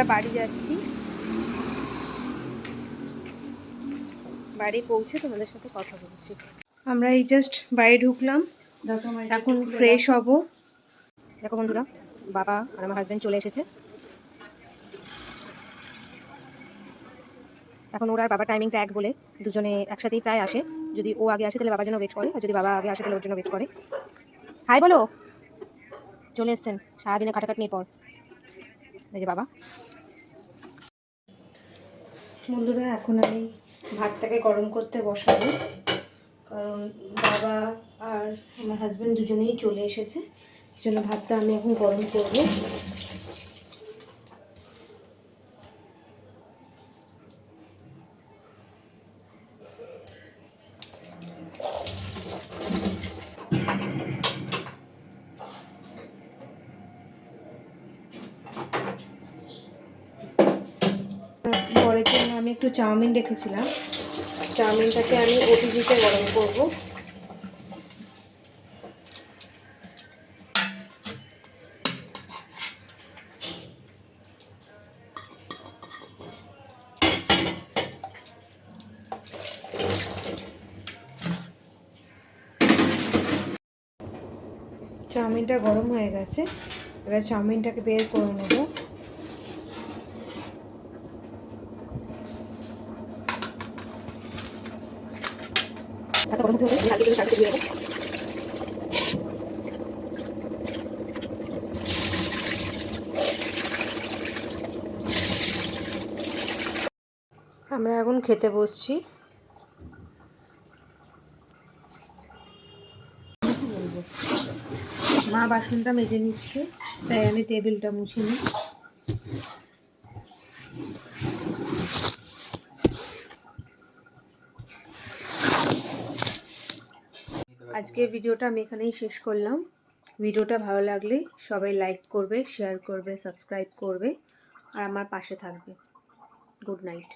আমরা বাড়ি যাচ্ছি, বাড়ি পৌঁছে তোমাদের সাথে কথা বলছি। আমরা এই জাস্ট বাড়ি ঢুকলাম, এখন ফ্রেশ হব। দেখো বন্ধুরা, বাবা আর আমার হাজব্যান্ড চলে এসেছে। এখন ওর আর বাবার টাইমিংটা এক বলে দুজনে একসাথেই প্রায় আসে। যদি ও আগে আসে তাহলে বাবার জন্য ওয়েট করে, আর যদি বাবা আগে আসে তাহলে ওর জন্য ওয়েট করে। হাই বলো, চলে এসছেন সারাদিনে খাটাখাটনির পর। এই যে বাবা। বন্ধুরা, এখন আমি ভাতটাকে গরম করতে বসাবো, কারণ বাবা আর আমার হাজব্যান্ড দুজনেই চলে এসেছে, জন্য ভাতটা আমি এখন গরম করবো। পরের জন্য আমি একটু চাউমিন রেখেছিলাম, চাউমিনটাকে আমি ওটিজিতে গরম করব। চাউমিনটা গরম হয়ে গেছে, এবার চাউমিনটাকে বের করে নেব। আমরা এখন খেতে বসছি। মা বাসনটা মেজে নিচ্ছে, তাই আমি টেবিলটা মুছে নিই। আজকের ভিডিওটা আমি এখানেই শেষ করলাম। ভিডিওটা ভালো লাগলে সবাই লাইক করবে, শেয়ার করবে, সাবস্ক্রাইব করবে আর আমার পাশে থাকবে। Good night.